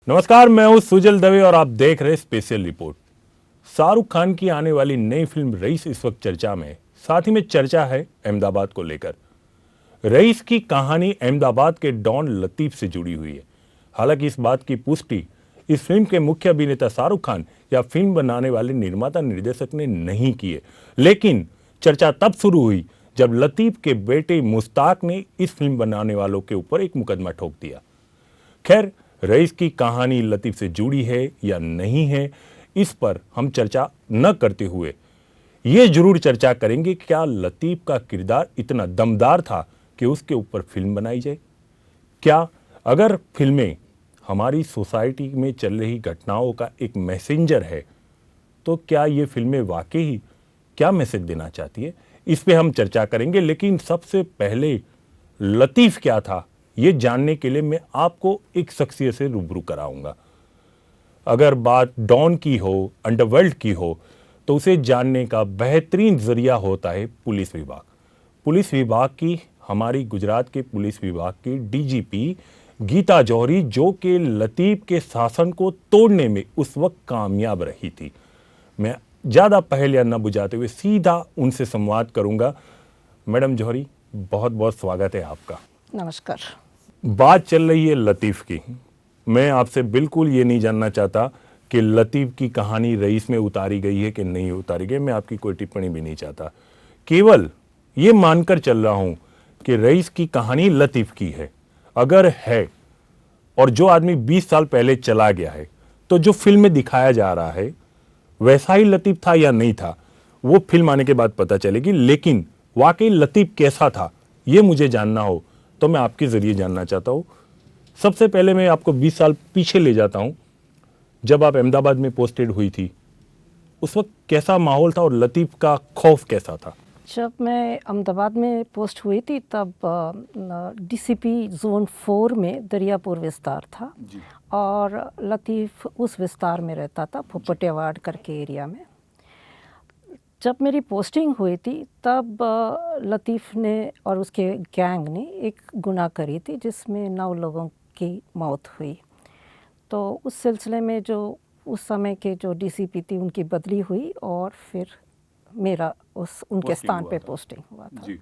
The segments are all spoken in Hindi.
नमस्कार, मैं हूं सुजल दवे और आप देख रहे स्पेशल रिपोर्ट। शाहरुख खान की आने वाली नई फिल्म रईस इस वक्त चर्चा में, साथ ही में चर्चा है अहमदाबाद को लेकर। रईस की कहानी अहमदाबाद के डॉन लतीफ से जुड़ी हुई है। हालांकि इस बात की पुष्टि इस फिल्म के मुख्य अभिनेता शाहरुख खान या फिल्म बनाने वाले निर्माता निर्देशक ने नहीं की है, लेकिन चर्चा तब शुरू हुई जब लतीफ के बेटे मुश्ताक ने इस फिल्म बनाने वालों के ऊपर एक मुकदमा ठोक दिया। खैर, रईस की कहानी लतीफ से जुड़ी है या नहीं है, इस पर हम चर्चा न करते हुए ये जरूर चर्चा करेंगे कि क्या लतीफ का किरदार इतना दमदार था कि उसके ऊपर फिल्म बनाई जाए। क्या अगर फिल्में हमारी सोसाइटी में चल रही घटनाओं का एक मैसेंजर है, तो क्या ये फिल्में वाकई क्या मैसेज देना चाहती है, इस पे हम चर्चा करेंगे। लेकिन सबसे पहले लतीफ क्या था, ये जानने के लिए मैं आपको एक शख्सियत से रूबरू कराऊंगा। अगर बात डॉन की हो, अंडरवर्ल्ड की हो, तो उसे जानने का बेहतरीन जरिया होता है पुलिस विभाग। पुलिस विभाग की, हमारी गुजरात के पुलिस विभाग की डीजीपी गीता जौहरी, जो कि लतीफ के शासन को तोड़ने में उस वक्त कामयाब रही थी। मैं ज़्यादा पहले न बुझाते हुए सीधा उनसे संवाद करूंगा। मैडम जौहरी, बहुत बहुत स्वागत है आपका। नमस्कार। बात चल रही है लतीफ की। मैं आपसे बिल्कुल ये नहीं जानना चाहता कि लतीफ की कहानी रईस में उतारी गई है कि नहीं उतारी गई। मैं आपकी कोई टिप्पणी भी नहीं चाहता, केवल ये मानकर चल रहा हूं कि रईस की कहानी लतीफ की है। अगर है, और जो आदमी 20 साल पहले चला गया है, तो जो फिल्म में दिखाया जा रहा है वैसा ही लतीफ था या नहीं था, वो फिल्म आने के बाद पता चलेगी। लेकिन वाकई लतीफ कैसा था, ये मुझे जानना हो तो मैं आपके जरिए जानना चाहता हूं। सबसे पहले मैं आपको 20 साल पीछे ले जाता हूं। जब आप अहमदाबाद में पोस्टेड हुई थी, उस वक्त कैसा माहौल था और लतीफ का खौफ कैसा था? जब मैं अहमदाबाद में पोस्ट हुई थी तब डीसीपी जोन 4 में दरियापुर विस्तार था जी। और लतीफ उस विस्तार में रहता था, पोपटियावाड़ करके एरिया में। जब मेरी पोस्टिंग हुई थी तब लतीफ़ ने और उसके गैंग ने एक गुनाह करी थी जिसमें 9 लोगों की मौत हुई। तो उस सिलसिले में जो उस समय के जो डीसीपी थी उनकी बदली हुई और फिर मेरा उनके स्थान पे पोस्टिंग हुआ था जी।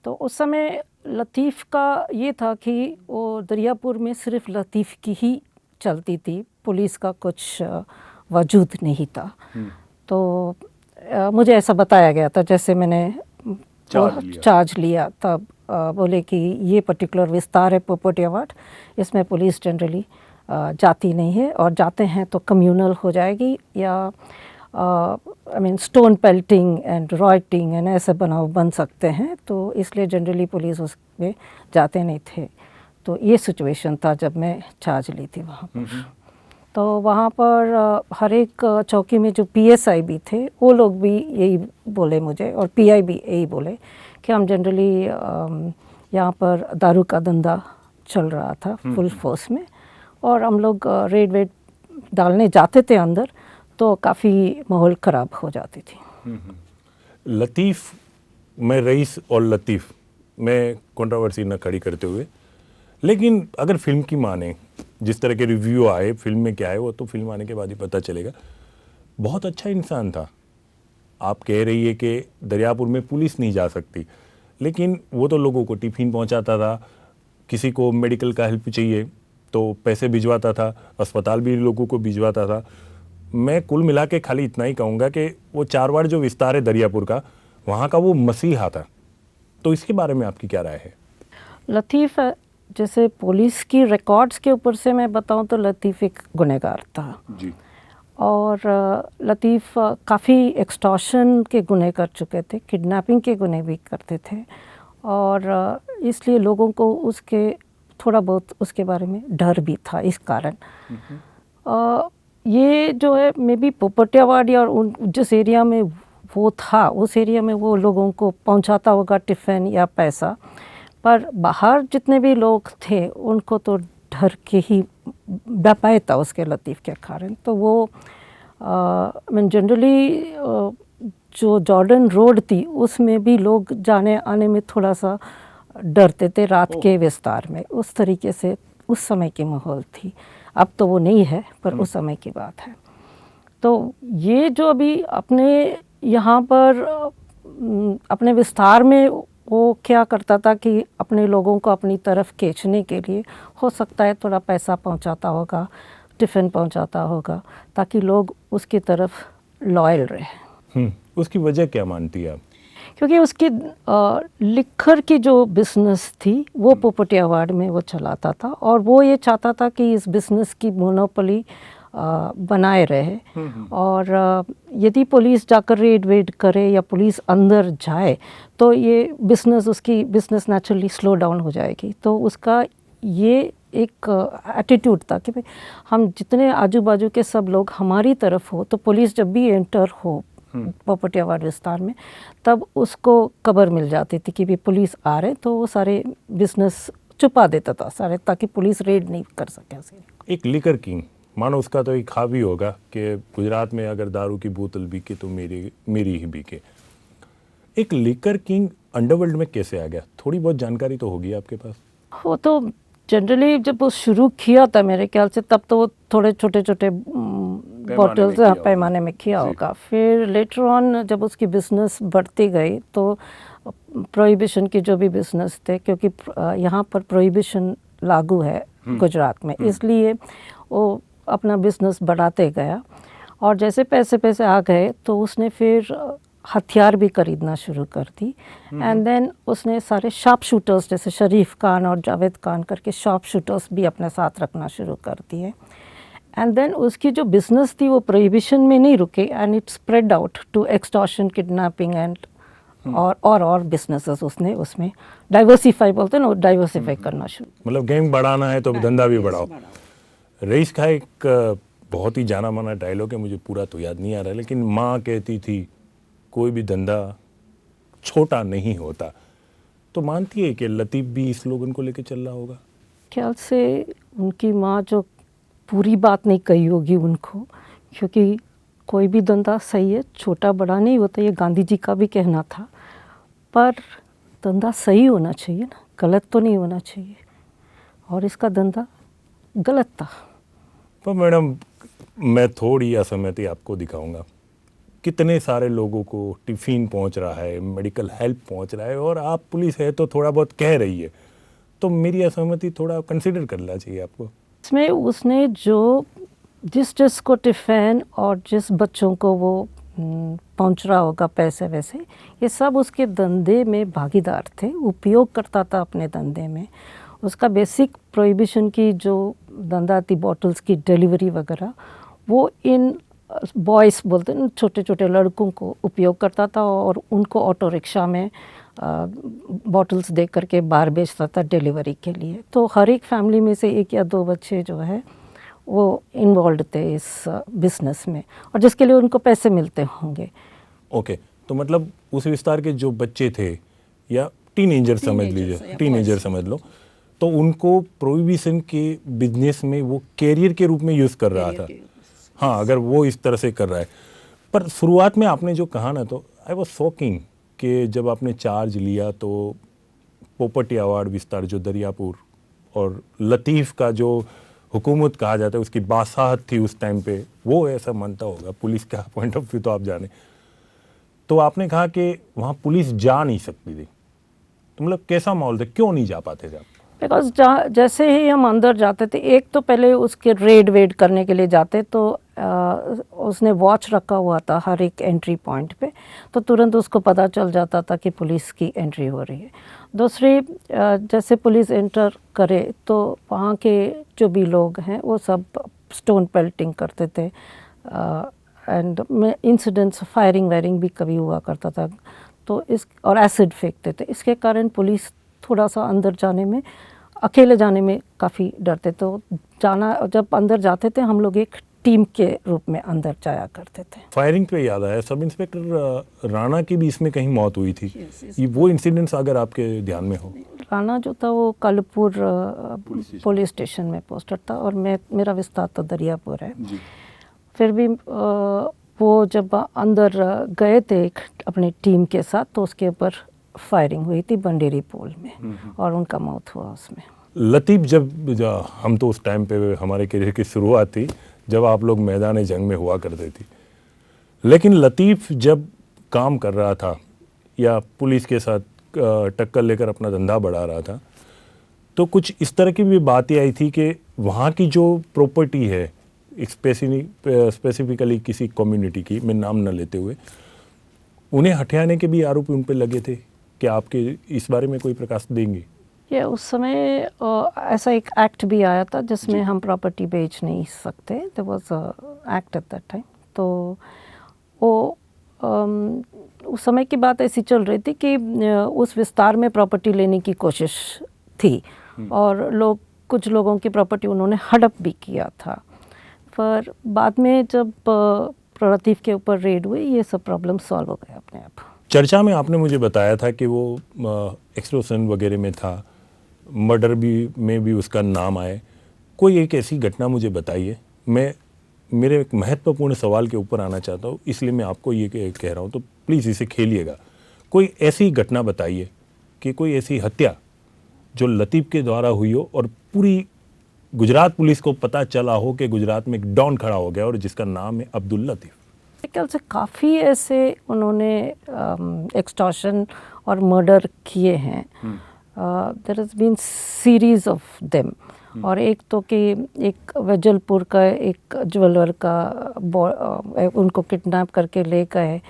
तो उस समय लतीफ़ का ये था कि वो दरियापुर में सिर्फ लतीफ़ की ही चलती थी, पुलिस का कुछ वजूद नहीं था। तो मुझे ऐसा बताया गया था, जैसे मैंने चार्ज लिया तब बोले कि ये पर्टिकुलर विस्तार है पोपटियावाड़, इसमें पुलिस जनरली जाती नहीं है, और जाते हैं तो कम्यूनल हो जाएगी या I mean stone pelting and rioting and ऐसे बन सकते हैं। तो इसलिए जनरली पुलिस उसमें जाते नहीं थे। तो ये सिचुएशन था जब मैं चार्ज ली थी वहाँ पर। तो वहाँ पर हर एक चौकी में जो पीएसआई भी थे वो लोग भी यही बोले मुझे, और पीआई भी यही बोले कि हम जनरली यहाँ पर दारू का धंधा चल रहा था फुल फोर्स में, और हम लोग रेड वेड डालने जाते थे अंदर तो काफ़ी माहौल ख़राब हो जाती थी। लतीफ़ में, रईस और लतीफ़ में कंट्रोवर्सी न खड़ी करते हुए, लेकिन अगर फिल्म की माने, जिस तरह के रिव्यू आए फिल्म में क्या है वो तो फिल्म आने के बाद ही पता चलेगा। बहुत अच्छा इंसान था। आप कह रही है कि दरियापुर में पुलिस नहीं जा सकती, लेकिन वो तो लोगों को टिफिन पहुंचाता था, किसी को मेडिकल का हेल्प चाहिए तो पैसे भिजवाता था, अस्पताल भी लोगों को भिजवाता था। मैं कुल मिला के खाली इतना ही कहूँगा कि वो चारवाड़ जो विस्तार है दरियापुर का, वहाँ का वो मसीहा था। तो इसके बारे में आपकी क्या राय है? लतीफ़, जैसे पुलिस की रिकॉर्ड्स के ऊपर से मैं बताऊं तो लतीफ़ एक गुनहगार था जी। और लतीफ़ काफ़ी एक्सटॉर्शन के गुनाह कर चुके थे, किडनैपिंग के गुनाह भी करते थे, और इसलिए लोगों को उसके थोड़ा बहुत उसके बारे में डर भी था। इस कारण ये जो है मे बी पोपटियावाड़ और जिस एरिया में वो था उस एरिया में वो लोगों को पहुंचाता होगा टिफ़िन या पैसा, पर बाहर जितने भी लोग थे उनको तो डर के ही व्यापार था उसके लतीफ़ के कारण। तो वो मैं जनरली जो जॉर्डन रोड थी उसमें भी लोग जाने आने में थोड़ा सा डरते थे रात के विस्तार में। उस तरीके से उस समय की माहौल थी। अब तो वो नहीं है, पर उस समय की बात है। तो ये जो अभी अपने यहाँ पर अपने विस्तार में वो क्या करता था कि अपने लोगों को अपनी तरफ खींचने के लिए हो सकता है थोड़ा पैसा पहुँचाता होगा, टिफ़िन पहुँचाता होगा, ताकि लोग उसकी तरफ लॉयल रहे। उसकी वजह क्या मानती है आप? क्योंकि उसकी लिखर की जो बिज़नेस थी वो पोपटियावाड़ में वो चलाता था, और वो ये चाहता था कि इस बिज़नेस की मोनोपोली बनाए रहे। और यदि पुलिस जाकर रेड वेड करे या पुलिस अंदर जाए तो ये बिज़नेस, उसकी बिज़नेस नेचुरली स्लो डाउन हो जाएगी। तो उसका ये एक एटीट्यूड था कि भाई हम जितने आजू बाजू के सब लोग हमारी तरफ हो, तो पुलिस जब भी एंटर हो पोपटियावाड़ विस्तार में, तब उसको खबर मिल जाती थी कि भी पुलिस आ रहे, तो वो सारे बिजनेस छुपा देता था सारे, ताकि पुलिस रेड नहीं कर सके। एक लिकर किंग, मानो उसका तो एक हावी होगा कि गुजरात में अगर दारू की बोतल बिके तो मेरी ही बिके। एक लिकर किंग अंडरवर्ल्ड में कैसे आ गया? थोड़ी बहुत जानकारी तो होगी आपके पास। वो तो जनरली जब वो शुरू किया था मेरे ख्याल से, तब तो वो थोड़े छोटे छोटे बॉटल्स पैमाने में किया होगा। फिर लेटर ऑन जब उसकी बिजनेस बढ़ती गई तो प्रोहिबिशन की जो भी बिजनेस थे, क्योंकि यहाँ पर प्रोहिबिशन लागू है गुजरात में, इसलिए वो अपना बिजनेस बढ़ाते गया। और जैसे पैसे आ गए तो उसने फिर हथियार भी खरीदना शुरू कर दी। एंड देन उसने सारे शार्प शूटर्स जैसे शरीफ खान और जावेद खान करके शार्प शूटर्स भी अपने साथ रखना शुरू कर दिए। एंड देन उसकी जो बिजनेस थी वो प्रोहिबिशन में नहीं रुके, and it spread out to extortion, kidnapping and और बिजनेसेस उसने उसमें डाइवर्सिफाई, बोलते हैं ना, डाइवर्सिफाई करना शुरू। मतलब गेम बढ़ाना है तो धंधा भी बढ़ाओ। रईस का एक बहुत ही जाना माना डायलॉग है, मुझे पूरा तो याद नहीं आ रहा, लेकिन माँ कहती थी कोई भी धंधा छोटा नहीं होता। तो मानती है कि लतीफ़ भी इस स्लोगन को लेकर चल रहा होगा? ख्याल से उनकी माँ जो पूरी बात नहीं कही होगी उनको, क्योंकि कोई भी धंधा सही है, छोटा बड़ा नहीं होता, ये गांधी जी का भी कहना था। पर धंधा सही होना चाहिए ना, गलत तो नहीं होना चाहिए, और इसका धंधा गलत था। पर मैडम, मैं थोड़ी असहमति आपको दिखाऊंगा। कितने सारे लोगों को टिफ़िन पहुंच रहा है, मेडिकल हेल्प पहुंच रहा है, और आप पुलिस है तो थोड़ा बहुत कह रही है, तो मेरी असहमति थोड़ा कंसिडर करना चाहिए आपको। इसमें उसने जो जिस को टिफ़िन और जिस बच्चों को वो पहुंच रहा होगा पैसे वैसे, ये सब उसके धंधे में भागीदार थे, उपयोग करता था अपने धंधे में। उसका बेसिक प्रोहिबिशन की जो धंधा थी, बॉटल्स की डिलीवरी वगैरह, वो इन बॉयज़ बोलते हैं, छोटे छोटे लड़कों को उपयोग करता था, और उनको ऑटो रिक्शा में बॉटल्स दे करके बाहर बेचता था डिलीवरी के लिए। तो हर एक फैमिली में से 1 या 2 बच्चे जो है वो इन्वॉल्व थे इस बिजनेस में, और जिसके लिए उनको पैसे मिलते होंगे। ओके, तो मतलब उस विस्तार के जो बच्चे थे, या टीनेजर समझ लीजिए, टीनेजर समझ लो, तो उनको प्रोहिबिशन के बिजनेस में वो कैरियर के रूप में यूज़ कर रहा था। हाँ, अगर वो इस तरह से कर रहा है। पर शुरुआत में आपने जो कहा ना, तो आई वॉज शॉकिंग कि जब आपने चार्ज लिया तो पोपटियावाड़ विस्तार जो दरियापुर और लतीफ़ का जो हुकूमत कहा जाता है, उसकी बासाहत थी उस टाइम पे, वो ऐसा मानता होगा। पुलिस का पॉइंट ऑफ व्यू तो आप जाने। तो आपने कहा कि वहाँ पुलिस जा नहीं सकती थी, तो मतलब कैसा माहौल था, क्यों नहीं जा पाते थे आप? बिकॉज जैसे ही हम अंदर जाते थे, एक तो पहले उसके रेड वेड करने के लिए जाते, तो उसने वॉच रखा हुआ था हर एक एंट्री पॉइंट पे, तो तुरंत उसको पता चल जाता था कि पुलिस की एंट्री हो रही है। दूसरी, जैसे पुलिस एंटर करे तो वहाँ के जो भी लोग हैं वो सब स्टोन पेल्टिंग करते थे, एंड इंसिडेंट्स फायरिंग वायरिंग भी कभी हुआ करता था, तो और एसिड फेंकते थे। इसके कारण पुलिस थोड़ा सा अंदर जाने में, अकेले जाने में काफ़ी डरते। तो जब अंदर जाते थे हम लोग एक टीम के रूप में अंदर जाया करते थे। फायरिंग पे याद आया, सब इंस्पेक्टर राणा की भी इसमें कहीं मौत हुई थी। ये वो इंसिडेंट्स अगर आपके ध्यान में हो? राणा जो था वो कालूपुर पुलिस स्टेशन में पोस्टेड था, और मेरा विस्तार तो दरियापुर है। फिर भी वो जब अंदर गए थे अपनी टीम के साथ, तो उसके ऊपर फायरिंग हुई थी बंडेरी पोल में, और उनका मौत हुआ उसमें। लतीफ़ हम तो उस टाइम पे हमारे करियर की शुरुआत थी जब आप लोग मैदान जंग में हुआ करते थे, लेकिन लतीफ़ जब काम कर रहा था या पुलिस के साथ टक्कर लेकर अपना धंधा बढ़ा रहा था, तो कुछ इस तरह की भी बातें आई थी कि वहाँ की जो प्रॉपर्टी है स्पेसिफिकली किसी कम्युनिटी की, मैं नाम न लेते हुए, उन्हें हथियाने के भी आरोप उन पर लगे थे। क्या आपके इस बारे में कोई प्रकाश देंगे? ये उस समय ऐसा एक एक्ट भी आया था जिसमें हम प्रॉपर्टी बेच नहीं सकते। There was a act at that time. तो वो उस समय की बात ऐसी चल रही थी कि उस विस्तार में प्रॉपर्टी लेने की कोशिश थी और कुछ लोगों की प्रॉपर्टी उन्होंने हड़प भी किया था। पर बाद में जब लतीफ़ के ऊपर रेड हुई, ये सब प्रॉब्लम सॉल्व हो गया अपने आप। चर्चा में आपने मुझे बताया था कि वो एक्सटॉर्शन वगैरह में था, मर्डर में भी उसका नाम आए। कोई एक ऐसी घटना मुझे बताइए। मैं मेरे एक महत्वपूर्ण सवाल के ऊपर आना चाहता हूँ, इसलिए मैं आपको ये कह रहा हूँ, तो प्लीज़ इसे खेलिएगा। कोई ऐसी घटना बताइए कि कोई ऐसी हत्या जो लतीफ़ के द्वारा हुई हो और पूरी गुजरात पुलिस को पता चला हो कि गुजरात में एक डॉन खड़ा हो गया और जिसका नाम है अब्दुल लतीफ़। मेरे ख्याल से काफ़ी ऐसे उन्होंने एक्सटॉर्शन और मर्डर किए हैं। There has been series of them. और एक तो कि एक वेजलपुर का एक ज्वेलर का उनको किडनैप करके ले गए,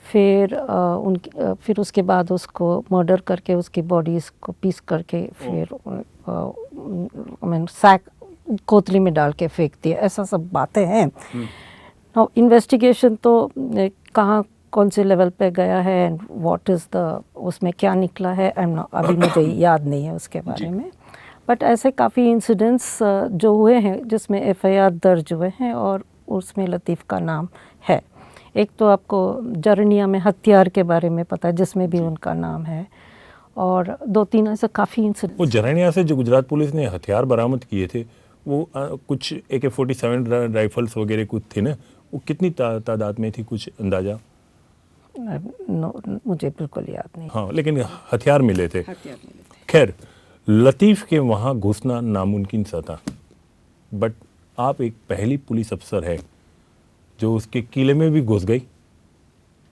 फिर उसके बाद उसको मर्डर करके उसकी बॉडीज़ को पीस करके फिर सैक कोतली में डाल के फेंक दिया। ऐसा सब बातें हैं। इन्वेस्टिगेशन तो कहाँ कौन से लेवल पे गया है एंड व्हाट इज़ द उसमें क्या निकला है, अभी मुझे याद नहीं है उसके बारे में। बट ऐसे काफ़ी इंसिडेंट्स जो हुए हैं जिसमें एफआईआर दर्ज हुए हैं और उसमें लतीफ़ का नाम है। एक तो आपको जरनिया में हथियार के बारे में पता है जिसमें भी उनका नाम है, और 2-3 ऐसे काफ़ी इंसिडेंट। वो जरनिया से जो गुजरात पुलिस ने हथियार बरामद किए थे, वो कुछ AK-47 राइफल्स वगैरह कुछ थे ना, वो कितनी तादाद में थी, कुछ अंदाजा? मुझे बिल्कुल याद नहीं। हाँ, लेकिन हथियार मिले थे। खैर, लतीफ़ के वहाँ घुसना नामुमकिन सा था, बट आप एक पहली पुलिस अफसर है जो उसके किले में भी घुस गई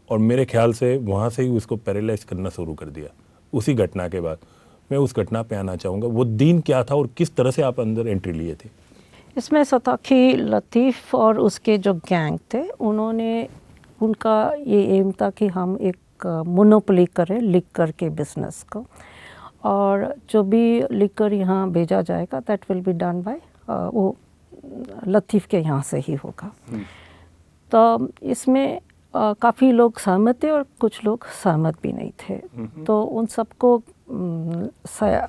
और मेरे ख्याल से वहाँ से ही उसको पैरालाइज करना शुरू कर दिया उसी घटना के बाद। मैं उस घटना पे आना चाहूँगा। वो दिन क्या था और किस तरह से आप अंदर एंट्री लिए थे? इसमें ऐसा था कि लतीफ़ और उसके जो गैंग थे, उनका ये एम था कि हम एक मोनोपोली करें लिकर के बिजनेस को, और जो भी लिकर यहाँ भेजा जाएगा that will be done by वो लतीफ़ के यहाँ से ही होगा। तो इसमें काफ़ी लोग सहमत थे और कुछ लोग सहमत भी नहीं थे। तो उन सबको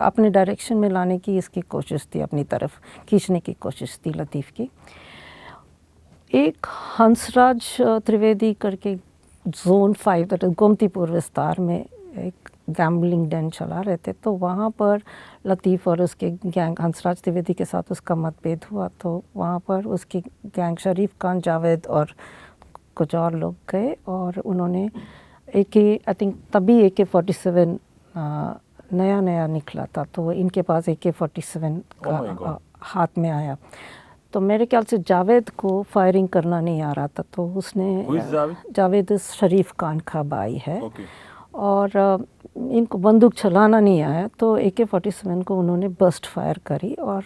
अपने डायरेक्शन में लाने की इसकी कोशिश थी, अपनी तरफ खींचने की कोशिश थी लतीफ़ की। एक हंसराज त्रिवेदी करके जोन 5 गोमतीपुर विस्तार में एक गैम्बलिंग डेन चला रहे थे। तो वहाँ पर लतीफ़ और उसके गैंग हंसराज त्रिवेदी के साथ उसका मतभेद हुआ। तो वहाँ पर उसकी गैंग शरीफ खान, जावेद और कुछ और लोग गए और उन्होंने आई थिंक तभी AK-47 नया निकला था, तो इनके पास AK-47 का हाथ में आया। तो मेरे ख्याल से जावेद को फायरिंग करना नहीं आ रहा था, तो उसने जावेद शरीफ खान का भाई है। और इनको बंदूक चलाना नहीं आया, तो AK-47 को उन्होंने बस्ट फायर करी और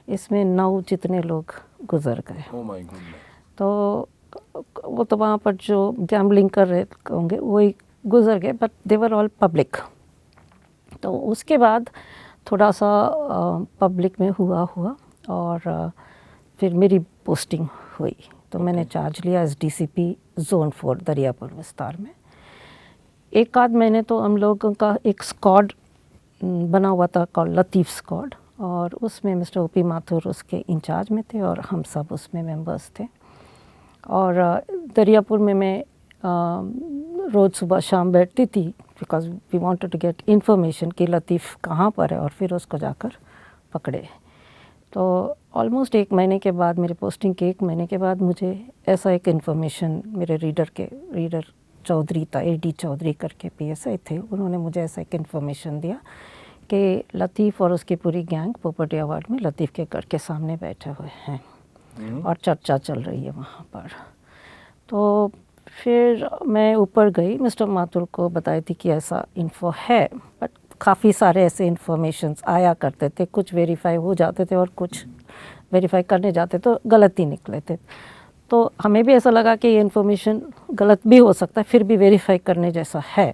इसमें 9 जितने लोग गुजर गए। तो वो तो वहाँ पर जो गैम्बलिंग कर रहे होंगे वही गुजर गए, but they were all public. तो उसके बाद थोड़ा सा पब्लिक में हुआ और फिर मेरी पोस्टिंग हुई। तो मैंने चार्ज लिया एस DCP जोन 4 दरियापुर विस्तार में। एक आध महीने तो हम लोगों का एक स्क्वाड बना हुआ था कॉल्ड लतीफ़ स्क्वाड, और उसमें मिस्टर OP माथुर उसके इंचार्ज में थे और हम सब उसमें मेंबर्स थे। और दरियापुर में मैं रोज़ सुबह शाम बैठती थी, because we wanted to get information कि लतीफ़ कहाँ पर है और फिर उसको जाकर पकड़े। तो ऑलमोस्ट 1 महीने के बाद, मेरे पोस्टिंग के 1 महीने के बाद, मुझे ऐसा एक इन्फॉर्मेशन मेरे रीडर चौधरी था, AD चौधरी करके PSI थे, उन्होंने मुझे ऐसा एक इन्फॉर्मेशन दिया कि लतीफ़ और उसकी पूरी गैंग पोपटिया वार्ड में लतीफ़ के घर के सामने बैठे हुए हैं और चर्चा चल रही है वहाँ पर। तो फिर मैं ऊपर गई, मिस्टर माथुर को बताई थी कि ऐसा इन्फो है, बट काफ़ी सारे ऐसे इन्फॉर्मेशंस आया करते थे, कुछ वेरीफाई हो जाते थे और कुछ वेरीफाई करने जाते तो गलत ही निकले थे। तो हमें भी ऐसा लगा कि ये इन्फॉर्मेशन गलत भी हो सकता है, फिर भी वेरीफाई करने जैसा है।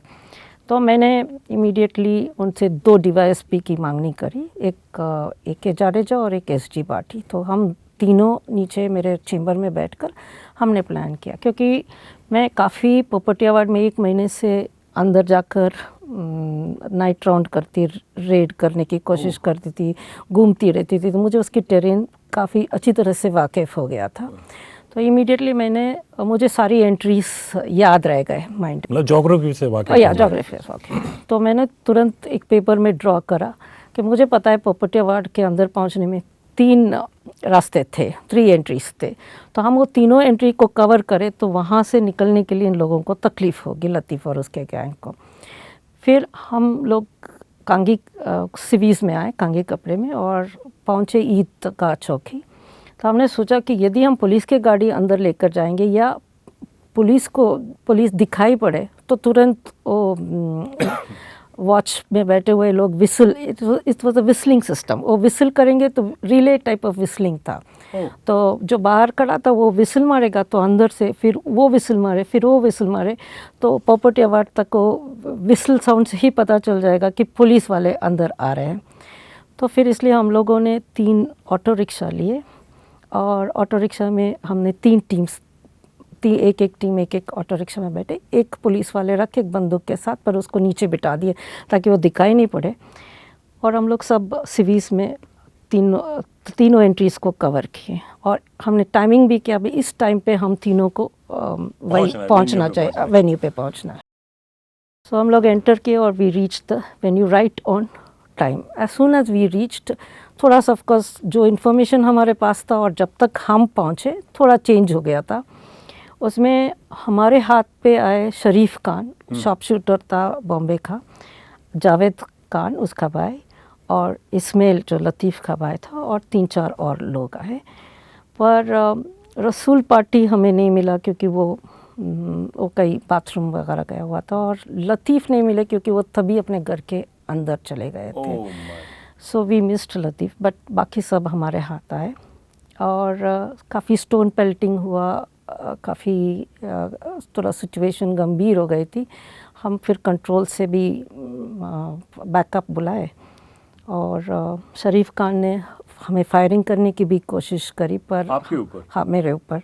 तो मैंने इमीडिएटली उनसे 2 डीवाईएसपी की मांगनी करी, एक के जाडेजा और एक एसजी बाठी। तो हम तीनों नीचे मेरे चेंबर में बैठकर हमने प्लान किया, क्योंकि मैं काफ़ी पोपटिया वार्ड में 1 महीने से अंदर जाकर नाइट राउंड करती, रेड करने की कोशिश करती थी, घूमती रहती थी, तो मुझे उसकी टेरेन काफ़ी अच्छी तरह से वाकिफ़ हो गया था। तो इमीडिएटली मुझे सारी एंट्रीज याद रह गए माइंड में, मतलब ज्योग्राफी से वाकिफ या ज्योग्राफी से वाकिफ। तो मैंने तुरंत एक पेपर में ड्रॉ करा कि मुझे पता है पोपटिया वार्ड के अंदर पहुंचने में 3 रास्ते थे, 3 एंट्रीज थे। तो हम वो तीनों एंट्री को कवर करें तो वहाँ से निकलने के लिए इन लोगों को तकलीफ़ होगी, लतीफ़ और उसके गैंग को। फिर हम लोग कांगी सिवीज़ में आए, कांगी कपड़े में, और पहुँचे ईदगाह चौकी। तो हमने सोचा कि यदि हम पुलिस की गाड़ी अंदर लेकर जाएंगे या पुलिस दिखाई पड़े तो तुरंत वो वॉच में बैठे हुए लोग whistle, it was a whistling system, वो विसल करेंगे तो रिले टाइप ऑफ विस्लिंग था। तो जो बाहर खड़ा था वो विसल मारेगा तो अंदर से फिर वो विसल मारे, फिर वो विसल मारे, तो पोपटिया वार्ड तक को विसल साउंड से ही पता चल जाएगा कि पुलिस वाले अंदर आ रहे हैं। तो फिर इसलिए हम लोगों ने 3 ऑटो रिक्शा लिए, और ऑटो रिक्शा में हमने 3 टीम्स, एक टीम एक ऑटो रिक्शा में बैठे, एक पुलिस वाले रखे एक बंदूक के साथ, पर उसको नीचे बिठा दिए ताकि वो दिखाई नहीं पड़े। और हम लोग सब सिवीज़ में तीनों एंट्रीज़ को कवर किए, और हमने टाइमिंग भी किया, अभी इस टाइम पे हम तीनों को वहीं पहुंचना चाहिए, वेन्यू पे पहुंचना है। सो हम लोग एंटर किए और we reach the venue right on time. As soon as we reached, थोड़ा सा ऑफकोर्स जो इन्फॉर्मेशन हमारे पास था और जब तक हम पहुँचे थोड़ा चेंज हो गया था। उसमें हमारे हाथ पे आए शरीफ खान, शॉप शूटर था बॉम्बे का, जावेद खान उसका भाई, और इस्माइल जो लतीफ़ का भाई था, और 3-4 और लोग आए। पर रसूल पार्टी हमें नहीं मिला क्योंकि वो कहीं बाथरूम वगैरह गया हुआ था, और लतीफ़ नहीं मिले क्योंकि वो तभी अपने घर के अंदर चले गए थे। So we missed Latif, but बाकी सब हमारे हाथ आए। और काफ़ी स्टोन पेल्टिंग हुआ, काफ़ी थोड़ा सिचुएशन गंभीर हो गई थी। हम फिर कंट्रोल से भी बैकअप बुलाए, और शरीफ खान ने हमें फायरिंग करने की भी कोशिश करी, पर आपके ऊपर? हाँ, मेरे ऊपर।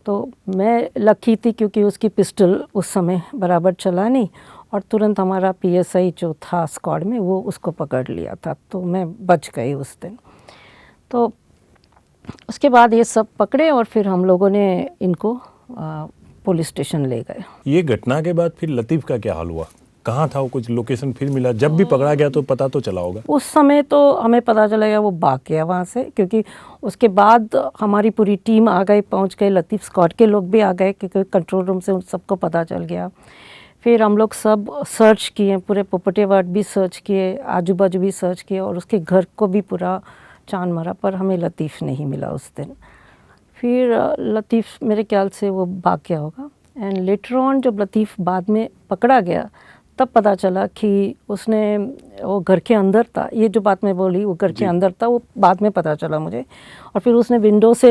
तो मैं लकी थी क्योंकि उसकी पिस्टल उस समय बराबर चला नहीं, और तुरंत हमारा पीएसआई जो था स्क्वाड में वो उसको पकड़ लिया था, तो मैं बच गई उस दिन। तो उसके बाद ये सब पकड़े और फिर हम लोगों ने इनको पुलिस स्टेशन ले गए। ये घटना के बाद फिर लतीफ़ का क्या हाल हुआ? कहाँ था वो? कुछ लोकेशन फिर मिला? जब भी पकड़ा गया तो पता तो चला होगा। उस समय तो हमें पता चला गया वो भाग गया वहाँ से, क्योंकि उसके बाद हमारी पूरी टीम आ गई, पहुँच गए, लतीफ़ स्क्वाड के लोग भी आ गए क्योंकि कंट्रोल रूम से उन सबको पता चल गया। फिर हम लोग सब सर्च किए, पूरे पोपटिया वार्ड भी सर्च किए, आजू बाजू भी सर्च किए, और उसके घर को भी पूरा चांद मारा, पर हमें लतीफ़ नहीं मिला उस दिन। फिर लतीफ़ मेरे ख्याल से वो भाग गया होगा। एंड लेटर ऑन जब लतीफ़ बाद में पकड़ा गया तब पता चला कि वो घर के अंदर था। ये जो बात मैं बोली वो घर के अंदर था, वो बाद में पता चला मुझे। और फिर उसने विंडो से,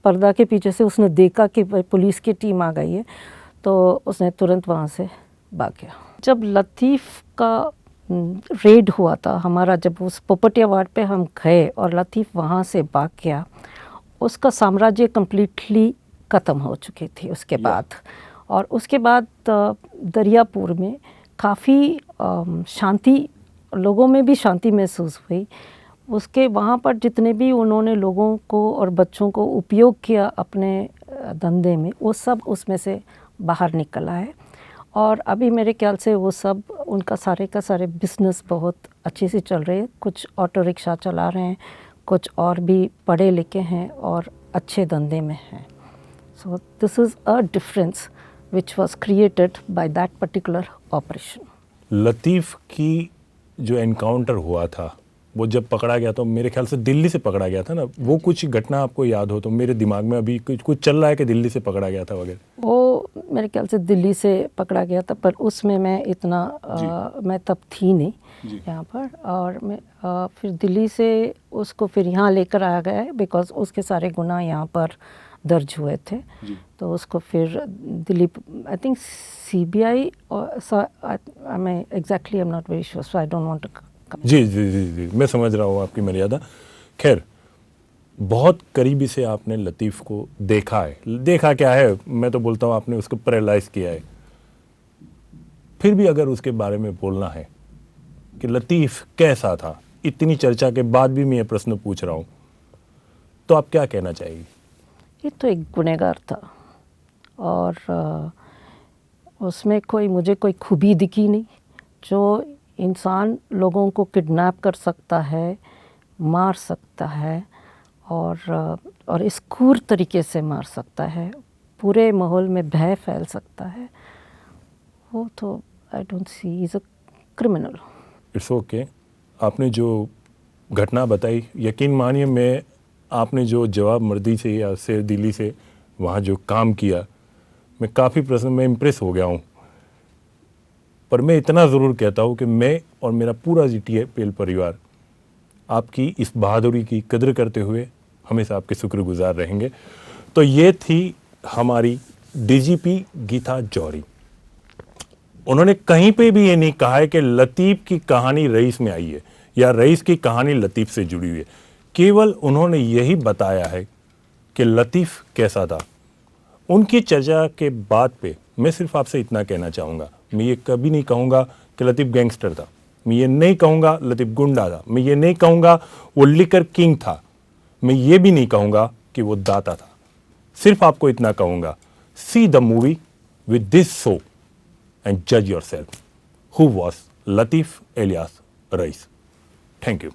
पर्दा के पीछे से उसने देखा कि पुलिस की टीम आ गई है, तो उसने तुरंत वहाँ से भाग गया। जब लतीफ़ का रेड हुआ था हमारा, जब उस पोपटिया वार्ड पे हम गए और लतीफ़ वहाँ से भाग गया, उसका साम्राज्य कम्प्लीटली ख़त्म हो चुकी थी उसके बाद। और उसके बाद दरियापुर में काफ़ी शांति, लोगों में भी शांति महसूस हुई। उसके वहाँ पर जितने भी उन्होंने लोगों को और बच्चों को उपयोग किया अपने धंधे में, वो सब उसमें से बाहर निकला है। और अभी मेरे ख्याल से वो सब, उनका सारे का सारे बिज़नेस बहुत अच्छे से चल रहे हैं। कुछ ऑटो रिक्शा चला रहे हैं, कुछ और भी पढ़े लिखे हैं और अच्छे धंधे में हैं। So this is a difference which was created by that particular operation. लतीफ़ की जो एनकाउंटर हुआ था वो जब पकड़ा गया तो मेरे ख्याल से दिल्ली से पकड़ा गया था ना, वो कुछ घटना आपको याद हो तो? मेरे दिमाग में अभी कुछ चल रहा है कि दिल्ली से पकड़ा गया था वगैरह। वो मेरे ख्याल से दिल्ली से पकड़ा गया था, पर उसमें मैं इतना मैं तब थी नहीं यहाँ पर, और मैं फिर दिल्ली से उसको फिर यहाँ लेकर आया गया है बिकॉज उसके सारे गुनाह यहाँ पर दर्ज हुए थे। तो उसको फिर दिल्ली, आई थिंक CBI, और मैं exactly I am not very sure, so I don't want to. जी जी जी जी, मैं समझ रहा हूँ आपकी मर्यादा। खैर, बहुत करीबी से आपने लतीफ़ को देखा है। देखा क्या है, मैं तो बोलता हूँ आपने उसको पैरालाइज किया है। फिर भी अगर उसके बारे में बोलना है कि लतीफ़ कैसा था, इतनी चर्चा के बाद भी मैं ये प्रश्न पूछ रहा हूँ, तो आप क्या कहना चाहेंगे? ये तो एक गुनहगार था, और उसमें मुझे कोई खूबी दिखी नहीं। जो इंसान लोगों को किडनैप कर सकता है, मार सकता है, और इस क्रूर तरीके से मार सकता है, पूरे माहौल में भय फैल सकता है, वो तो I don't see is a criminal. It's okay. आपने जो घटना बताई, यकीन मानिए मैं, आपने जो जवाब मर्दी से या शेर दिली से वहाँ जो काम किया, मैं काफ़ी प्रश्न में इम्प्रेस हो गया हूँ। पर मैं इतना ज़रूर कहता हूँ कि मैं और मेरा पूरा GTPL परिवार आपकी इस बहादुरी की कदर करते हुए हमेशा आपके शुक्रगुजार रहेंगे। तो ये थी हमारी DGP गीता जौहरी। उन्होंने कहीं पे भी ये नहीं कहा है कि लतीफ़ की कहानी रईस में आई है या रईस की कहानी लतीफ़ से जुड़ी हुई है। केवल उन्होंने यही बताया है कि लतीफ़ कैसा था। उनकी चर्चा के बाद पे मैं सिर्फ आपसे इतना कहना चाहूँगा, मैं ये कभी नहीं कहूँगा कि लतीफ़ गैंगस्टर था, मैं ये नहीं कहूँगा लतीफ़ गुंडा था, मैं ये नहीं कहूँगा वो लिकर किंग था, मैं ये भी नहीं कहूँगा कि वो दाता था। सिर्फ आपको इतना कहूँगा, see the movie with this show and judge yourself who was Latif alias Rais. Thank you.